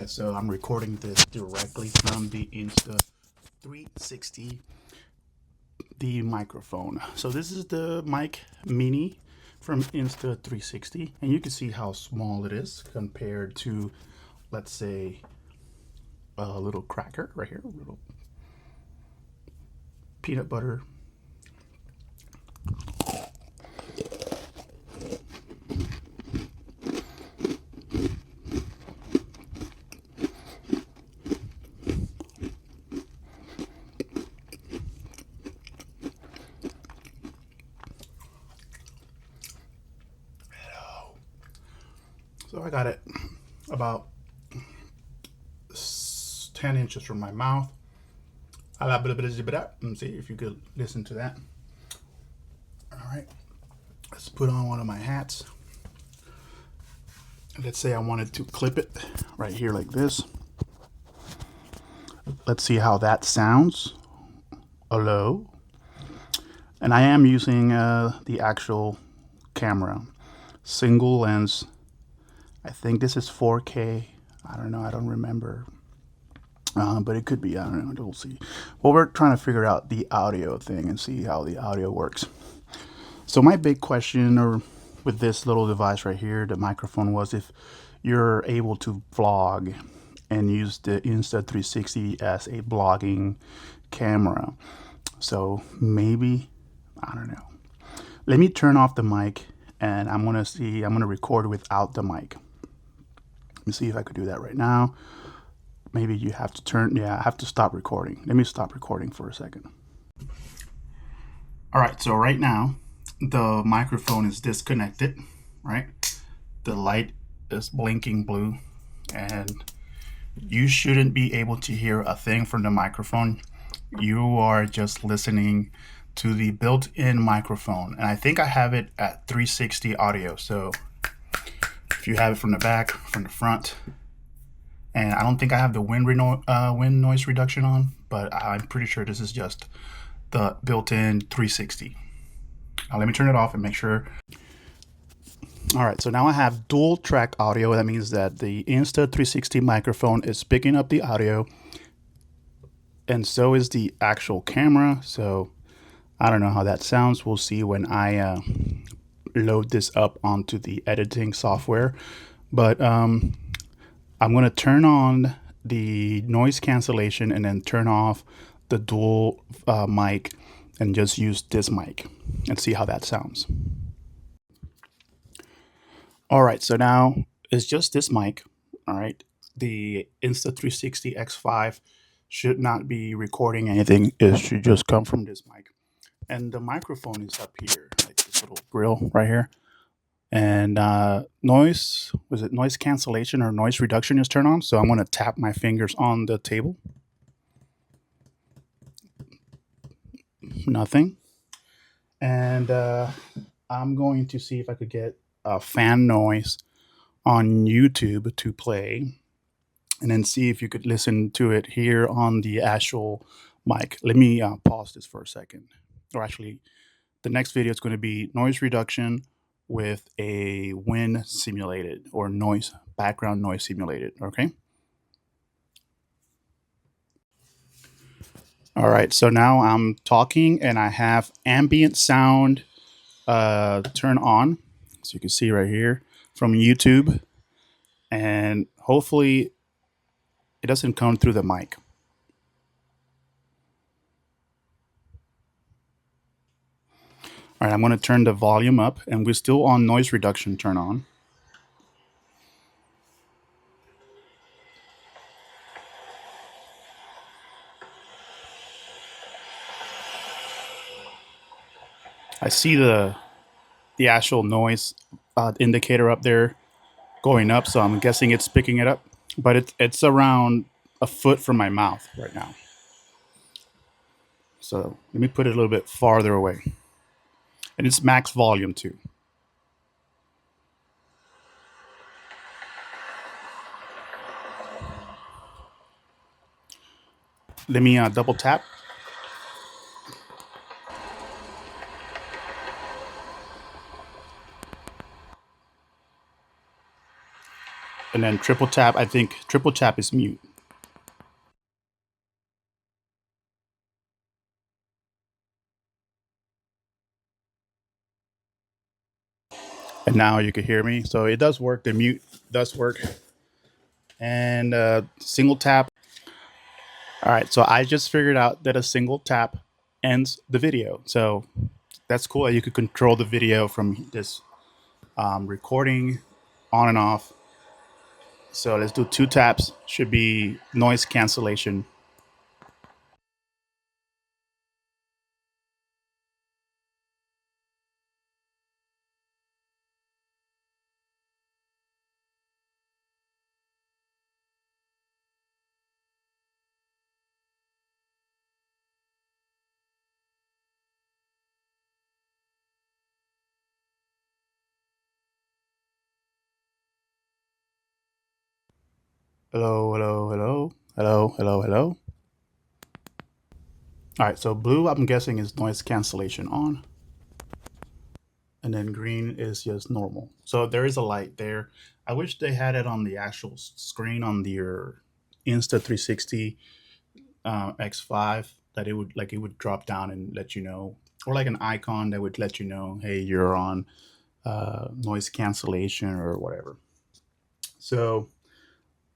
Alright, so I'm recording this directly from the Insta360, the microphone. So this is the mic mini from Insta360, and you can see how small it is compared to, let's say, a little cracker right here, a little peanut butter. So I got it about 10 inches from my mouth. And see if you could listen to that. All right, let's put on one of my hats. Let's say I wanted to clip it right here like this. Let's see how that sounds. Hello. And I am using the actual camera, single lens. I think this is 4K. I don't know. I don't remember. But it could be. I don't know. We'll see. Well, we're trying to figure out the audio thing and see how the audio works. So my big question with this little device right here, the microphone, was if you're able to vlog and use the Insta360 as a vlogging camera. So maybe, I don't know. Let me turn off the mic and I'm going to record without the mic. Let me see if I could do that right now. Maybe you have to I have to stop recording. Let me stop recording for a second. All right, so right now the microphone is disconnected, right? The light is blinking blue and you shouldn't be able to hear a thing from the microphone. You are just listening to the built-in microphone. And I think I have it at 360 audio. So if you have it from the back, from the front, and I don't think I have the wind noise reduction on, but I'm pretty sure this is just the built-in 360. Now let me turn it off and make sure. All right, so now I have dual track audio. That means that the Insta360 microphone is picking up the audio, and so is the actual camera. So I don't know how that sounds. We'll see when I load this up onto the editing software. But I'm going to turn on the noise cancellation and then turn off the dual mic and just use this mic and see how that sounds. All right, so now it's just this mic. All right, the Insta360 X5 should not be recording anything. It should just come from this mic. And the microphone is up here, like this little grill right here. And noise cancellation or noise reduction is turned on. So I'm going to tap my fingers on the table. Nothing. And I'm going to see if I could get a fan noise on YouTube to play, and then see if you could listen to it here on the actual mic. Let me pause this for a second. Or actually, the next video is going to be noise reduction with a wind simulated or background noise simulated. Okay. All right. So now I'm talking and I have ambient sound turn on. So you can see right here from YouTube, and hopefully it doesn't come through the mic. All right, I'm going to turn the volume up, and we're still on noise reduction turn on. I see the actual noise indicator up there going up, so I'm guessing it's picking it up, but it's around a foot from my mouth right now. So let me put it a little bit farther away. And it's max volume too. Let me double tap. and then triple tap. I think triple tap is mute. And now you can hear me. So it does work. The mute does work. And single tap. All right. So I just figured out that a single tap ends the video. So that's cool. You could control the video from this recording on and off. So let's do two taps. Should be noise cancellation. Hello, hello, hello, hello, hello, hello. All right. So blue, I'm guessing, is noise cancellation on. And then green is just normal. So there is a light there. I wish they had it on the actual screen on your Insta360 X5, that it would drop down and let you know, or like an icon that would let you know, hey, you're on noise cancellation or whatever.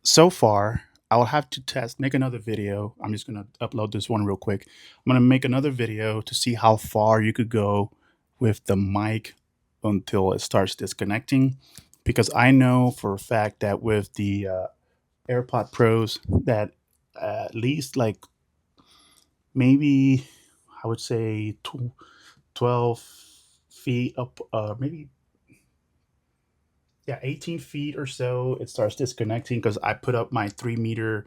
So far, I'll have to make another video. I'm just gonna upload this one real quick. I'm gonna make another video to see how far you could go with the mic until it starts disconnecting. Because I know for a fact that with the AirPod Pros, that at least like maybe I would say 12 feet up, maybe, yeah, 18 feet or so, it starts disconnecting because I put up my 3 meter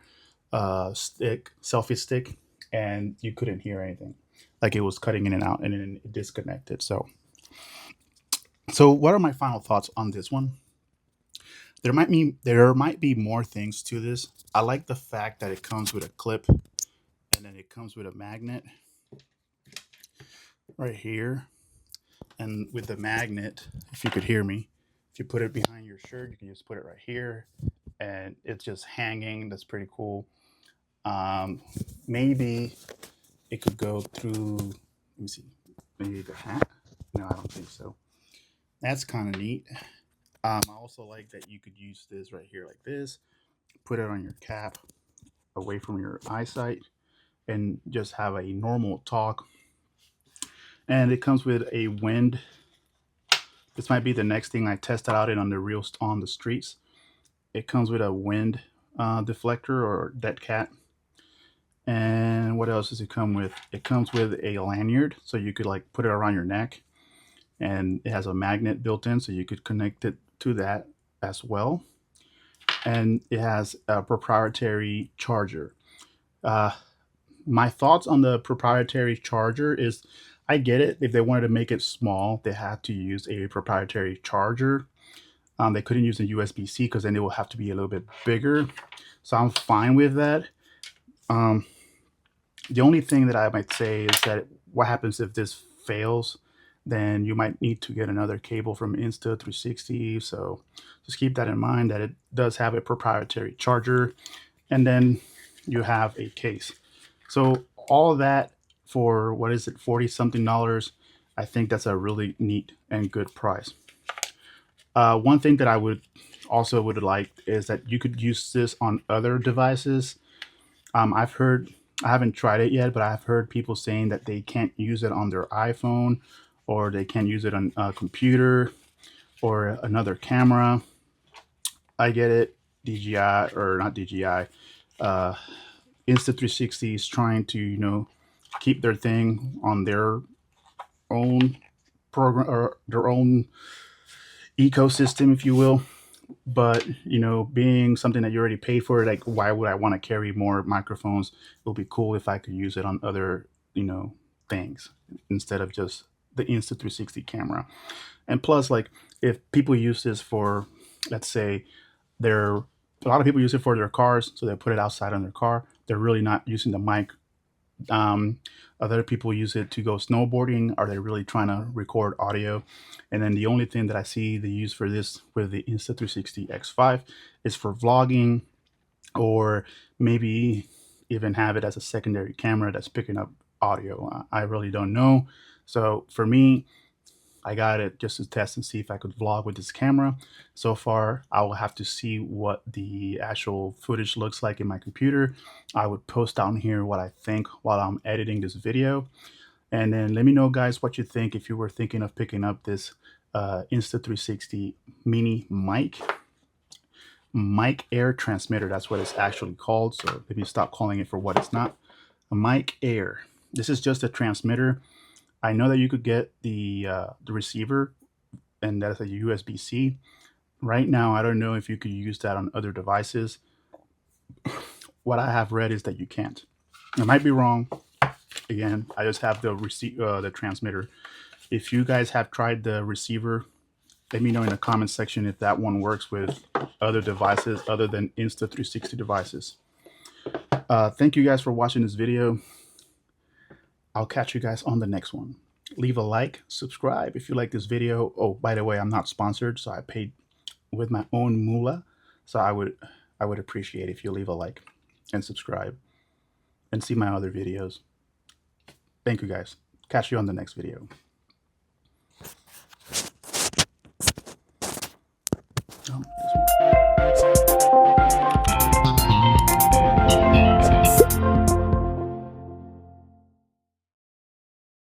selfie stick, and you couldn't hear anything. Like it was cutting in and out, and then it disconnected. So what are my final thoughts on this one? There might be more things to this. I like the fact that it comes with a clip, and then it comes with a magnet right here. And with the magnet, if you could hear me, if you put it behind your shirt, you can just put it right here, and it's just hanging. That's pretty cool. Um, Maybe it could go through. Let me see. Maybe the hat. No, I don't think so. That's kind of neat. I also like that you could use this right here like this. Put it on your cap, away from your eyesight, and just have a normal talk. And it comes with a wind. This might be the next thing I tested out it on the streets. It comes with a wind deflector or dead cat. And what else does it come with? It comes with a lanyard, so you could like put it around your neck, and it has a magnet built in, so you could connect it to that as well. And it has a proprietary charger. Uh, my thoughts on the proprietary charger is, I get it. If they wanted to make it small, they had to use a proprietary charger. They couldn't use a USB-C because then it will have to be a little bit bigger. So I'm fine with that. Um, the only thing that I might say is that what happens if this fails, then you might need to get another cable from Insta360. So just keep that in mind, that it does have a proprietary charger, and then you have a case. So all of that for, what is it, 40 something dollars. I think that's a really neat and good price. One thing that I would like is that you could use this on other devices. I've heard, I haven't tried it yet, but I've heard people saying that they can't use it on their iPhone, or they can't use it on a computer or another camera. I get it. DJI, or not DJI, uh, Insta360 is trying to, keep their thing on their own program, or their own ecosystem, if you will. But being something that you already paid for, like, why would I want to carry more microphones? It would be cool if I could use it on other things instead of just the Insta360 camera. And plus, like, if people use this for, let's say, their a lot of people use it for their cars, so they put it outside on their car. They're really not using the mic Other people use it to go snowboarding. Are they really trying to record audio? And then the only thing that I see the use for this with the Insta360 X5 is for vlogging, or maybe even have it as a secondary camera that's picking up audio. I really don't know. So for me, I got it just to test and see if I could vlog with this camera. So far, I will have to see what the actual footage looks like in my computer. I would post down here what I think while I'm editing this video. And then let me know, guys, what you think if you were thinking of picking up this Insta360 mini mic air transmitter. That's what it's actually called. So let me stop calling it for what it's not. A mic air. This is just a transmitter. I know that you could get the receiver, and that's a USB-C. Right now, I don't know if you could use that on other devices. What I have read is that you can't. I might be wrong. Again, I just have the transmitter. If you guys have tried the receiver, let me know in the comment section if that one works with other devices other than Insta360 devices. Thank you guys for watching this video. I'll catch you guys on the next one. Leave a like, subscribe if you like this video. Oh, by the way, I'm not sponsored, so I paid with my own moolah. So I would appreciate if you leave a like and subscribe and see my other videos. Thank you guys. Catch you on the next video.